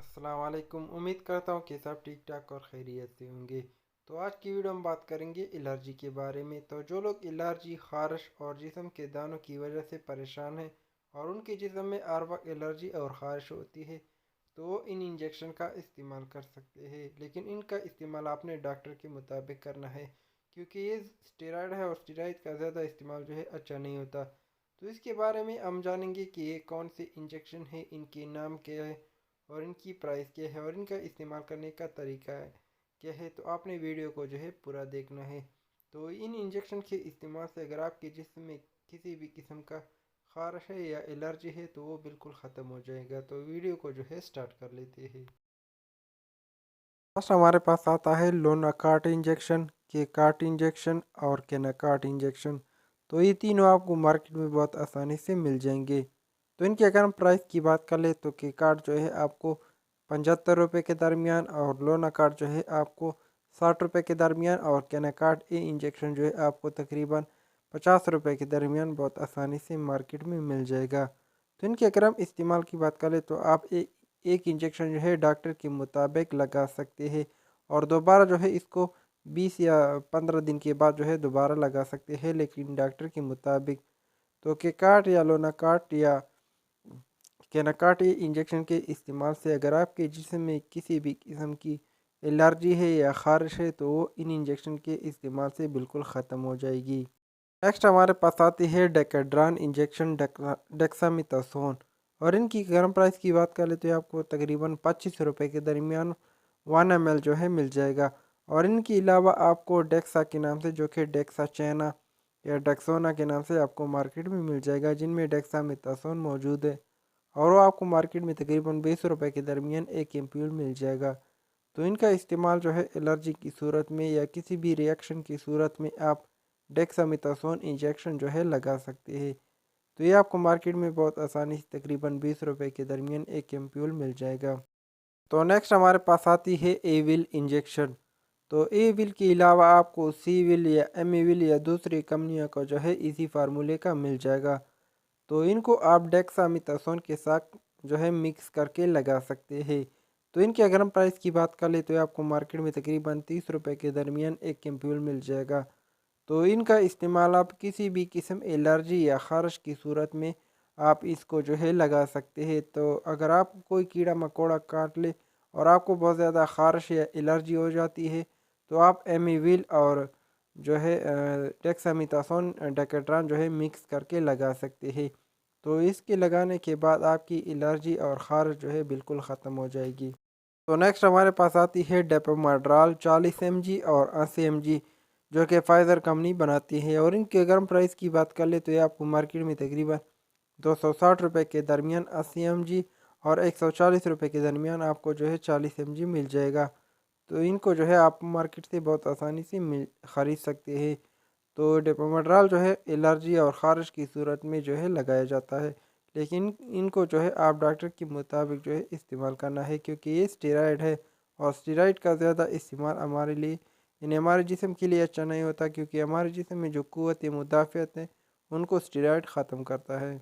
अस्सलाम वालेकुम। उम्मीद करता हूँ कि सब ठीक ठाक और खैरियत से होंगे। तो आज की वीडियो में बात करेंगे एलर्जी के बारे में। तो जो लोग एलर्जी, खारिश और जिस्म के दानों की वजह से परेशान हैं और उनके जिस्म में हर वक्त एलर्जी और खारिश होती है, तो वो इन इंजेक्शन का इस्तेमाल कर सकते हैं। लेकिन इनका इस्तेमाल आपने डॉक्टर के मुताबिक करना है, क्योंकि ये स्टेरॉयड है और स्टेरॉयड का ज़्यादा इस्तेमाल जो है अच्छा नहीं होता। तो इसके बारे में हम जानेंगे कि ये कौन से इंजेक्शन है, इनके नाम क्या है और इनकी प्राइस क्या है और इनका इस्तेमाल करने का तरीका है क्या है। तो आपने वीडियो को जो है पूरा देखना है। तो इन इंजेक्शन के इस्तेमाल से अगर आपके जिस्म में किसी भी किस्म का खारिश है या एलर्जी है तो वो बिल्कुल ख़त्म हो जाएगा। तो वीडियो को जो है स्टार्ट कर लेते हैं। फर्स्ट हमारे पास आता है लोनाकार्ट इंजेक्शन, के कार्ट इंजेक्शन और केनाकार्ट इंजेक्शन। तो ये तीनों आपको मार्केट में बहुत आसानी से मिल जाएंगे। तो इनकी अगर हम प्राइस की बात कर ले तो के कार्ड जो है आपको 75 रुपये के दरमियान और लोना कार्ड जो है आपको 60 रुपये के दरमियान और कैना कार्ड ए इंजेक्शन जो है आपको तकरीबन 50 रुपये के दरमियान बहुत आसानी से मार्केट में मिल जाएगा। तो इनके अगर हम इस्तेमाल की बात करें तो आप एक इंजेक्शन जो है डॉक्टर के मुताबिक लगा सकते हैं और दोबारा जो है इसको 20 या 15 दिन के बाद जो है दोबारा लगा सकते हैं, लेकिन डॉक्टर के मुताबिक। तो के कार्ड या लोना कार्ड या केनाकाटी इंजेक्शन के इस्तेमाल से अगर आपके जिस्म में किसी भी किस्म की एलर्जी है या ख़ारिश है तो वो इन इंजेक्शन के इस्तेमाल से बिल्कुल ख़त्म हो जाएगी। नेक्स्ट हमारे पास आती है डेकाड्रान इंजेक्शन, डेक्सामेथासोन। और इनकी गर्म प्राइस की बात करें तो ये आपको तकरीबन 25 रुपये के दरमियान 1 ml जो है मिल जाएगा। और इनके अलावा आपको डेक्सा के नाम से, जो कि डेक्सा चैना या डेक्सोना के नाम से आपको मार्केट में मिल जाएगा, जिनमें डेक्सामेथासोन मौजूद है और वो आपको मार्केट में तकरीबन 20 रुपये के दरमियान एक एम्पूल मिल जाएगा। तो इनका इस्तेमाल जो है एलर्जी की सूरत में या किसी भी रिएक्शन की सूरत में आप डेक्सामेथासोन इंजेक्शन जो है लगा सकते हैं। तो ये आपको मार्केट में बहुत आसानी से तकरीबन 20 रुपये के दरमियान एक एम्पूल मिल जाएगा। तो नेक्स्ट हमारे पास आती है एविल इंजेक्शन। तो एविल के अलावा आपको सीविल या एमिविल या दूसरी कंपनियों का जो है इसी फार्मूले का मिल जाएगा। तो इनको आप डेक्सामेथासोन के साथ जो है मिक्स करके लगा सकते हैं। तो इनकी अगर हम प्राइस की बात कर ले तो आपको मार्केट में तकरीबन 30 रुपये के दरमियान एक एम्पूल मिल जाएगा। तो इनका इस्तेमाल आप किसी भी किस्म एलर्जी या ख़ारिश की सूरत में आप इसको जो है लगा सकते हैं। तो अगर आप कोई कीड़ा मकोड़ा काट ले और आपको बहुत ज़्यादा ख़ारिश या एलर्जी हो जाती है तो आप एमिविल और जो है डेक्सामेथासोन डेकेड्रान जो है मिक्स करके लगा सकते हैं। तो इसके लगाने के बाद आपकी एलर्जी और ख़ारिश जो है बिल्कुल ख़त्म हो जाएगी। तो नेक्स्ट हमारे पास आती है डेपोमाड्राल 40 mg और 80 mg, जो कि फाइज़र कंपनी बनाती है। और इनके गर्म प्राइस की बात कर ले तो ये आपको मार्केट में तकरीबन 260 रुपये के दरमियान 80 mg और 140 रुपये के दरमियान आपको जो है 40 mg मिल जाएगा। तो इनको जो है आप मार्केट से बहुत आसानी से ख़रीद सकते हैं। तो डेपोमेड्राल जो है एलर्जी और ख़ारिश की सूरत में जो है लगाया जाता है, लेकिन इनको जो है आप डॉक्टर के मुताबिक जो है इस्तेमाल करना है, क्योंकि ये स्टेरॉयड है और स्टेरॉयड का ज़्यादा इस्तेमाल हमारे लिए यानी हमारे जिस्म के लिए अच्छा नहीं होता, क्योंकि हमारे जिस्म में जो क़ुव्वत मुदाफ़अत है उनको स्टेरॉयड ख़त्म करता है।